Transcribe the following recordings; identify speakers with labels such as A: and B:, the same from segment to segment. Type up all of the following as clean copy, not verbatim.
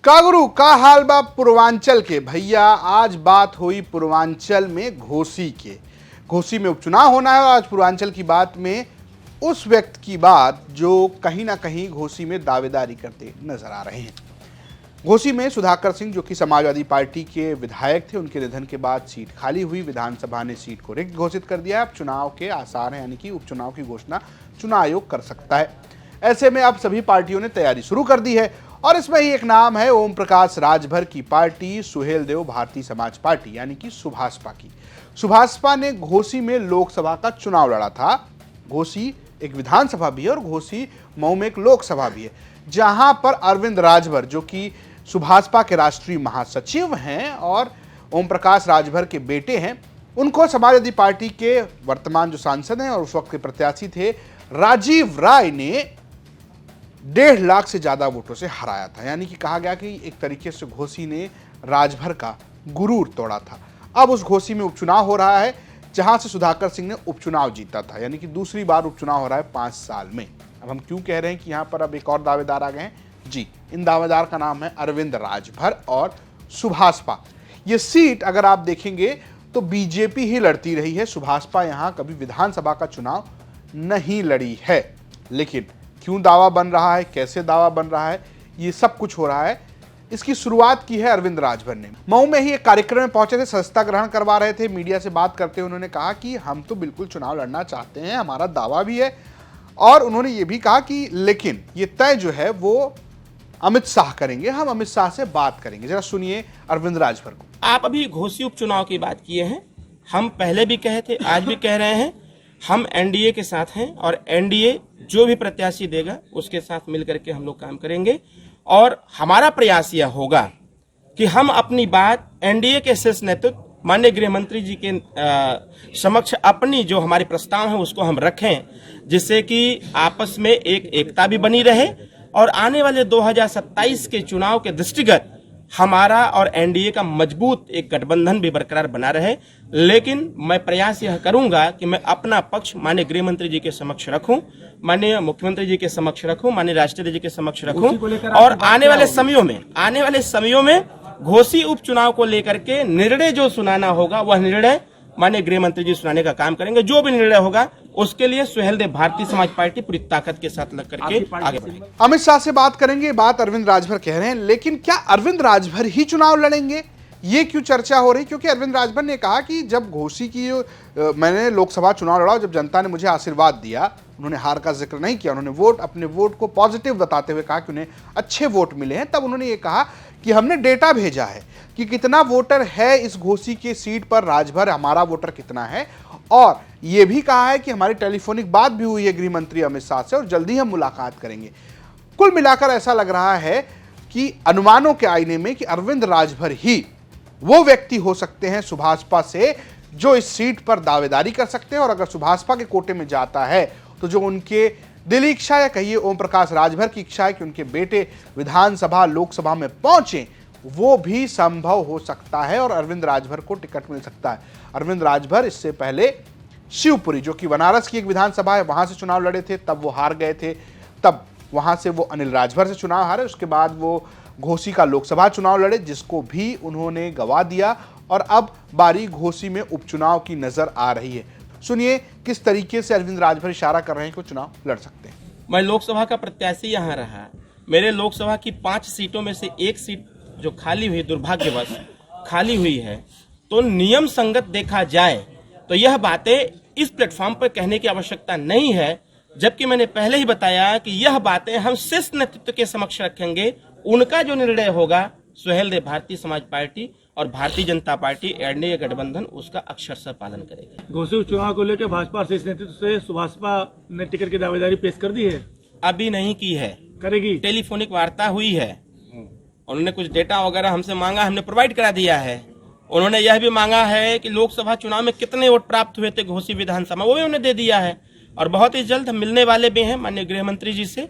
A: कागरू का हाल बा पूर्वांचल के भैया। आज बात हुई पूर्वांचल में घोसी के। घोसी में उपचुनाव होना है और आज पूर्वांचल की बात में उस व्यक्ति की बात जो कहीं ना कहीं घोसी में दावेदारी करते नजर आ रहे हैं। घोसी में सुधाकर सिंह जो कि समाजवादी पार्टी के विधायक थे, उनके निधन के बाद सीट खाली हुई। विधानसभा ने सीट को रिक्त घोषित कर दिया है। अब चुनाव के आसार हैं, यानी कि उपचुनाव की घोषणा चुनाव आयोग कर सकता है। ऐसे में अब सभी पार्टियों ने तैयारी शुरू कर दी है और इसमें ही एक नाम है ओम प्रकाश राजभर की पार्टी सुहेलदेव भारतीय समाज पार्टी यानी कि सुभाषपा की। सुभाषपा ने घोसी में लोकसभा का चुनाव लड़ा था। घोसी एक विधानसभा भी है और घोसी मऊ में एक लोकसभा भी है, जहां पर अरविंद राजभर जो कि सुभाषपा के राष्ट्रीय महासचिव हैं और ओम प्रकाश राजभर के बेटे हैं, उनको समाजवादी पार्टी के वर्तमान जो सांसद हैं और उस वक्त के प्रत्याशी थे राजीव राय ने 1.5 लाख से ज्यादा वोटों से हराया था। यानी कि कहा गया कि एक तरीके से घोसी ने राजभर का गुरूर तोड़ा था। अब उस घोसी में उपचुनाव हो रहा है, जहां से सुधाकर सिंह ने उपचुनाव जीता था, यानी कि दूसरी बार उपचुनाव हो रहा है 5 साल में। अब हम क्यों कह रहे हैं कि यहां पर अब एक और दावेदार आ गए हैं? जी, इन दावेदार का नाम है अरविंद राजभर और सुभाषपा। ये सीट अगर आप देखेंगे तो बीजेपी ही लड़ती रही है। सुभाषपा यहां कभी विधानसभा का चुनाव नहीं लड़ी है। लेकिन क्यों दावा बन रहा है, कैसे दावा बन रहा है, ये सब कुछ हो रहा है। इसकी शुरुआत की है अरविंद राजभर ने। मऊ में ही एक कार्यक्रम में पहुंचे थे, सदस्यता ग्रहण करवा रहे थे। मीडिया से बात करते हुए उन्होंने कहा कि हम तो बिल्कुल चुनाव लड़ना चाहते हैं, हमारा दावा भी है। और उन्होंने ये भी कहा कि लेकिन ये तय जो है वो अमित शाह करेंगे, हम अमित शाह से बात करेंगे। जरा सुनिए अरविंद राजभर को।
B: आप अभी घोसी उपचुनाव की बात किए हैं। हम पहले भी कहे थे, आज भी कह रहे हैं, हम एनडीए के साथ हैं और एनडीए जो भी प्रत्याशी देगा उसके साथ मिलकर के हम लोग काम करेंगे। और हमारा प्रयास यह होगा कि हम अपनी बात एनडीए के शीर्ष नेतृत्व माननीय गृह मंत्री जी के समक्ष अपनी जो हमारे प्रस्ताव है उसको हम रखें, जिससे कि आपस में एक एकता भी बनी रहे और आने वाले 2027 के चुनाव के दृष्टिगत हमारा और एनडीए का मजबूत एक गठबंधन भी बरकरार बना रहे। लेकिन मैं प्रयास यह करूंगा कि मैं अपना पक्ष माननीय गृह मंत्री जी के समक्ष रखूं, माननीय मुख्यमंत्री जी के समक्ष रखूं, माननीय राष्ट्रपति जी के समक्ष रखूं और आने वाले समयों में घोसी उपचुनाव को लेकर के निर्णय जो सुनाना होगा वह निर्णय माननीय गृह मंत्री जी सुनाने का काम करेंगे। जो भी निर्णय होगा उसके लिए सुहेलदेव भारतीय समाज पार्टी पूरी ताकत के साथ लग करके आगे बढ़ेगी।
A: अमित शाह से बात करेंगे, बात अरविंद राजभर कह रहे हैं। लेकिन क्या अरविंद राजभर ही चुनाव लड़ेंगे, ये क्यों चर्चा हो रही? क्योंकि अरविंद राजभर ने कहा कि जब घोसी की मैंने लोकसभा चुनाव लड़ा, जब जनता ने मुझे आशीर्वाद दिया, उन्होंने हार का जिक्र नहीं किया, उन्होंने अपने वोट को पॉजिटिव बताते हुए कहा कि उन्हें अच्छे वोट मिले हैं। तब उन्होंने ये कहा कि हमने डेटा भेजा है कि कितना वोटर है इस घोसी के सीट पर, राजभर हमारा वोटर कितना है। और यह भी कहा है कि हमारी टेलीफोनिक बात भी हुई है गृह मंत्री अमित शाह से और जल्दी हम मुलाकात करेंगे। कुल मिलाकर ऐसा लग रहा है कि अनुमानों के आईने में कि अरविंद राजभर ही वो व्यक्ति हो सकते हैं सुभाषपा से जो इस सीट पर दावेदारी कर सकते हैं। और अगर सुभाषपा के कोटे में जाता है तो जो उनके दिली इच्छा या कहिए ओम प्रकाश राजभर की इच्छा है कि उनके बेटे विधानसभा लोकसभा में पहुंचे, वो भी संभव हो सकता है और अरविंद राजभर को टिकट मिल सकता है। अरविंद राजभर इससे पहले शिवपुरी जो कि बनारस की एक विधानसभा है वहां से चुनाव लड़े थे, तब वो हार गए थे। तब वहां से वो अनिल राजभर से चुनाव हारे। उसके बाद वो घोसी का लोकसभा चुनाव लड़े, जिसको भी उन्होंने गंवा दिया। और अब बारी घोसी में उपचुनाव की नजर आ रही है। सुनिए किस तरीके से अरविंद राजभर इशारा कर रहे हैं कि वो चुनाव लड़ सकते हैं।
B: मैं लोकसभा का प्रत्याशी यहाँ रहा। मेरे लोकसभा की 5 सीटों में से एक सीट जो खाली हुई, दुर्भाग्यवश खाली हुई है, तो नियम संगत देखा जाए तो यह बातें इस प्लेटफॉर्म पर कहने की आवश्यकता नहीं है। जबकि मैंने पहले ही बताया कि यह बातें हम शीर्ष नेतृत्व के समक्ष रखेंगे। उनका जो निर्णय होगा सुहेलदेव भारतीय समाज पार्टी और भारतीय जनता पार्टी एनडीए गठबंधन उसका अक्षरशः पालन करेगी।
C: घोसी उपचुनाव को लेकर भाजपा शीर्ष नेतृत्व से सुभाषपा ने टिकट की दावेदारी पेश कर दी है?
B: अभी नहीं की है,
C: करेगी।
B: टेलीफोनिक वार्ता हुई है, उन्होंने कुछ डेटा वगैरह हमसे मांगा, हमने प्रोवाइड करा दिया है। उन्होंने यह भी मांगा है कि लोकसभा चुनाव में कितने वोट प्राप्त हुए थे घोसी विधानसभा, वो भी उन्हें दे दिया है। और बहुत ही जल्द हम मिलने वाले भी हैं माननीय गृह मंत्री जी से,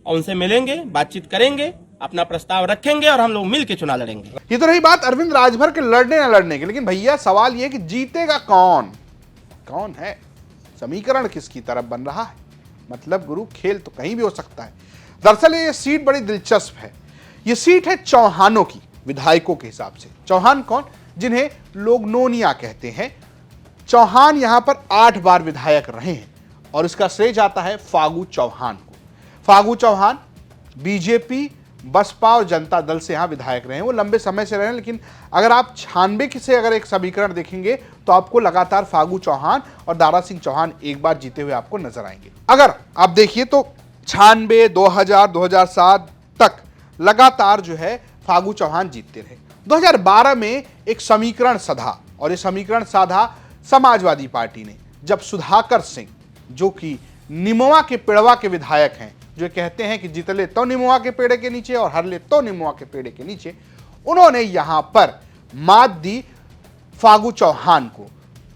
B: और उनसे मिलेंगे, बातचीत करेंगे, अपना प्रस्ताव रखेंगे और हम लोग मिल के चुनाव लड़ेंगे।
A: ये तो रही बात अरविंद राजभर के लड़ने न लड़ने की। लेकिन भैया सवाल ये कि जीतेगा कौन, कौन है, समीकरण किसकी तरफ बन रहा है? मतलब गुरु खेल तो कहीं भी हो सकता है। दरअसल ये सीट बड़ी दिलचस्प है। ये सीट है चौहानों की, विधायकों के हिसाब से। चौहान कौन? जिन्हें लोग नोनिया कहते हैं। चौहान यहां पर 8 बार विधायक रहे हैं और इसका श्रेय जाता है फागू चौहान को। फागू चौहान बीजेपी, बसपा और जनता दल से यहां विधायक रहे हैं। वो लंबे समय से रहे हैं, लेकिन अगर आप 96 से अगर एक समीकरण देखेंगे तो आपको लगातार फागू चौहान और दारा सिंह चौहान एक बार जीते हुए आपको नजर आएंगे। अगर आप देखिए तो 96, 2000, 2007 तक लगातार जो है फागू चौहान जीतते रहे। 2012 में एक समीकरण सधा और ये समीकरण साधा समाजवादी पार्टी ने, जब सुधाकर सिंह जो कि निमवा के पेड़वा के विधायक हैं, जो कहते हैं कि जीतले तो निमवा के पेड़ के नीचे और हरले तो निमवा के पेड़ के नीचे, उन्होंने यहां पर मात दी फागू चौहान को।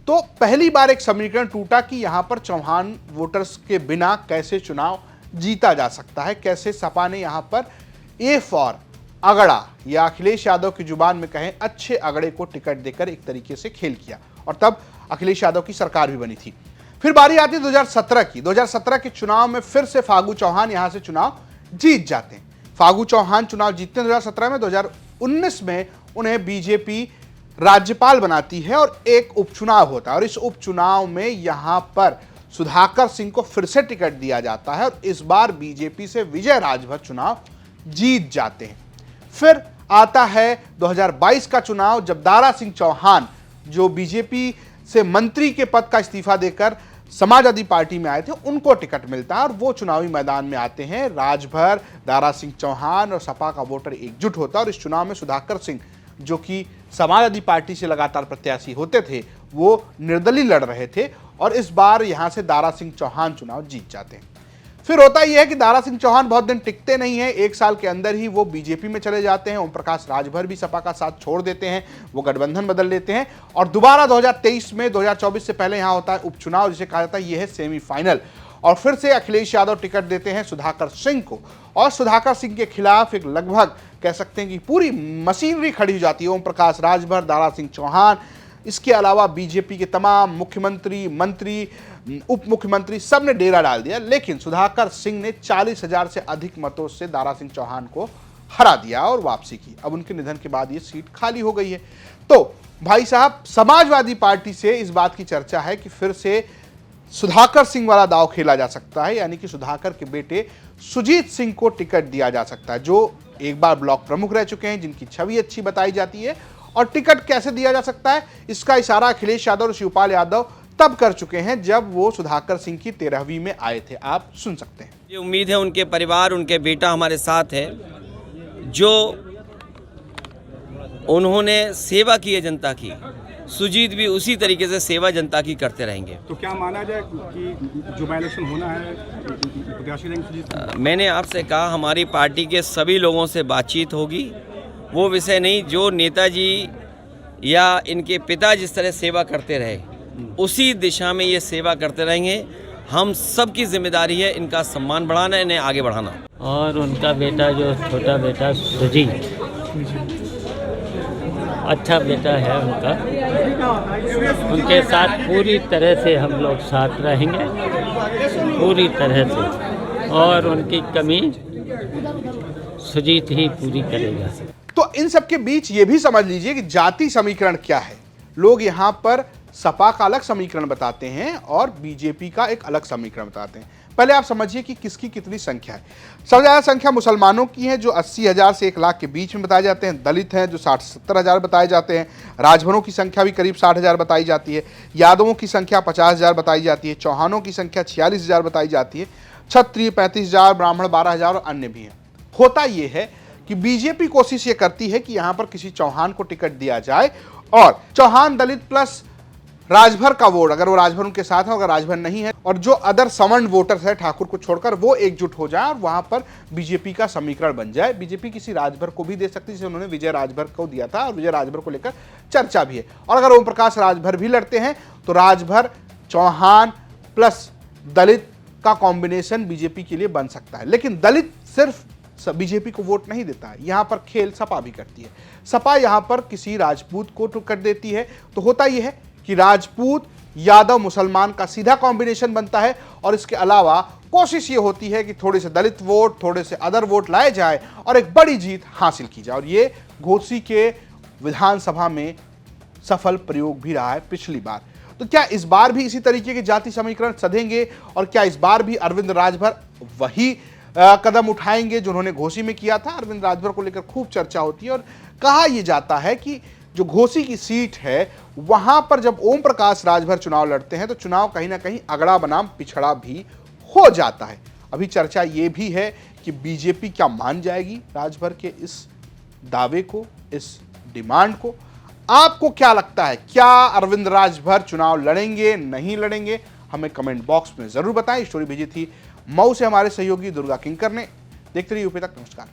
A: तो पहली बार एक समीकरण टूटा कि यहां पर चौहान वोटर्स के बिना कैसे चुनाव जीता जा सकता है, कैसे सपा ने यहां पर ए फॉर अगड़ा, या अखिलेश यादव की जुबान में कहें अच्छे अगड़े को टिकट देकर एक तरीके से खेल किया, और तब अखिलेश यादव की सरकार भी बनी थी। फिर बारी आती 2017 की। 2017 के चुनाव में फिर से फागू चौहान यहां से चुनाव जीत जाते हैं। फागू चौहान चुनाव जीतते हैं 2017 में। 2019 में उन्हें बीजेपी राज्यपाल बनाती है और एक उपचुनाव होता है, और इस उपचुनाव में यहां पर सुधाकर सिंह को फिर से टिकट दिया जाता है और इस बार बीजेपी से विजय राजभर चुनाव जीत जाते हैं। फिर आता है 2022 का चुनाव, जब दारा सिंह चौहान जो बीजेपी से मंत्री के पद का इस्तीफा देकर समाजवादी पार्टी में आए थे, उनको टिकट मिलता है और वो चुनावी मैदान में आते हैं। राजभर, दारा सिंह चौहान और सपा का वोटर एकजुट होता है और इस चुनाव में सुधाकर सिंह जो कि समाजवादी पार्टी से लगातार प्रत्याशी होते थे, वो निर्दलीय लड़ रहे थे और इस बार यहां से दारा सिंह चौहान चुनाव जीत जाते हैं। फिर होता यह है कि दारा सिंह चौहान बहुत दिन टिकते नहीं हैं, 1 साल के अंदर ही वो बीजेपी में चले जाते हैं। ओम प्रकाश राजभर भी सपा का साथ छोड़ देते हैं, वो गठबंधन बदल लेते हैं और दोबारा 2023 में 2024 से पहले यहां होता है उपचुनाव, जिसे कहा जाता है ये है सेमीफाइनल, और फिर से अखिलेश यादव टिकट देते हैं सुधाकर सिंह को और सुधाकर सिंह के खिलाफ एक लगभग कह सकते हैं कि पूरी मशीनरी खड़ी हो जाती है। ओम प्रकाश राजभर, दारा सिंह चौहान, इसके अलावा बीजेपी के तमाम मुख्यमंत्री, मंत्री, उप मुख्यमंत्री सब ने डेरा डाल दिया, लेकिन सुधाकर सिंह ने 40,000 से अधिक मतों से दारा सिंह चौहान को हरा दिया और वापसी की। अब उनके निधन के बाद ये सीट खाली हो गई है। तो भाई साहब, समाजवादी पार्टी से इस बात की चर्चा है कि फिर से सुधाकर सिंह वाला दांव खेला जा सकता है, यानी कि सुधाकर के बेटे सुजीत सिंह को टिकट दिया जा सकता है, जो एक बार ब्लॉक प्रमुख रह चुके हैं, जिनकी छवि अच्छी बताई जाती है। और टिकट कैसे दिया जा सकता है, इसका इशारा अखिलेश यादव और शिवपाल यादव तब कर चुके हैं जब वो सुधाकर सिंह की 13वीं में आए थे। आप सुन सकते हैं।
D: ये उम्मीद है उनके परिवार, उनके बेटा हमारे साथ है, जो उन्होंने सेवा की है जनता की। सुजीत भी उसी तरीके से सेवा जनता की करते रहेंगे।
E: तो क्या माना जाए कि जो बाई इलेक्शन होना है प्रत्याशी रहेंगे सुजीत?
D: मैंने आपसे कहा हमारी पार्टी के सभी लोगों से बातचीत होगी, वो विषय नहीं, जो नेताजी या इनके पिता जिस तरह सेवा करते रहे उसी दिशा में ये सेवा करते रहेंगे। हम सब की जिम्मेदारी है इनका सम्मान बढ़ाना, इन्हें आगे बढ़ाना।
F: और उनका बेटा जो छोटा बेटा सुजीत, अच्छा बेटा है उनका, उनके साथ पूरी तरह से हम लोग साथ रहेंगे, पूरी तरह से, और उनकी कमी सुजीत ही पूरी करेगा।
A: तो इन सब के बीच ये भी समझ लीजिए कि जाति समीकरण क्या है। लोग यहां पर सपा का अलग समीकरण बताते हैं और बीजेपी का एक अलग समीकरण बताते हैं। पहले आप समझिए कि किसकी कितनी संख्या है। सबसे ज़्यादा संख्या मुसलमानों की है, जो 80,000 से 1 लाख के बीच में बताए जाते हैं। दलित हैं जो 60-70 हज़ार बताए जाते हैं। राजभरों की संख्या भी करीब 60,000 बताई जाती है। यादवों की संख्या 50,000 बताई जाती है। चौहानों की संख्या 46,000 बताई जाती है। क्षत्रिय 35,000, ब्राह्मण 12,000 और अन्य भी हैं। होता यह है कि बीजेपी कोशिश ये करती है कि यहां पर किसी चौहान को टिकट दिया जाए और चौहान, दलित प्लस राजभर का वोट, अगर वो राजभर उनके साथ है, अगर राजभर नहीं है, और जो अदर सवर्ण वोटर्स है ठाकुर को छोड़कर, वो एकजुट हो जाए और वहां पर बीजेपी का समीकरण बन जाए। बीजेपी किसी राजभर को भी दे सकती है, जैसे उन्होंने विजय राजभर को दिया था और विजय राजभर को लेकर चर्चा भी है। और अगर ओम प्रकाश राजभर भी लड़ते हैं तो राजभर, चौहान प्लस दलित का कॉम्बिनेशन बीजेपी के लिए बन सकता है। लेकिन दलित सिर्फ बीजेपी को वोट नहीं देता है, यहां पर खेल सपा भी करती है। सपा यहां पर किसी राजपूत को टिकट देती है, तो होता यह है कि राजपूत यादव मुसलमान का सीधा कॉम्बिनेशन बनता है और इसके अलावा कोशिश ये होती है कि थोड़े से दलित वोट, थोड़े से अदर वोट लाए जाए और एक बड़ी जीत हासिल की जाए। और ये घोसी के विधानसभा में सफल प्रयोग भी रहा है पिछली बार। तो क्या इस बार भी इसी तरीके के जाति समीकरण सधेंगे और क्या इस बार भी अरविंद राजभर वही कदम उठाएंगे जो उन्होंने घोसी में किया था? अरविंद राजभर को लेकर खूब चर्चा होती है और कहा यह जाता है कि जो घोसी की सीट है वहां पर जब ओम प्रकाश राजभर चुनाव लड़ते हैं तो चुनाव कहीं ना कहीं अगड़ा बनाम पिछड़ा भी हो जाता है। अभी चर्चा यह भी है कि बीजेपी क्या मान जाएगी राजभर के इस दावे को, इस डिमांड को? आपको क्या लगता है, क्या अरविंद राजभर चुनाव लड़ेंगे, नहीं लड़ेंगे? हमें कमेंट बॉक्स में जरूर बताएं। स्टोरी भेजी थी मऊ से हमारे सहयोगी दुर्गा किंकर ने। देखते रहिए यूपी तक। नमस्कार।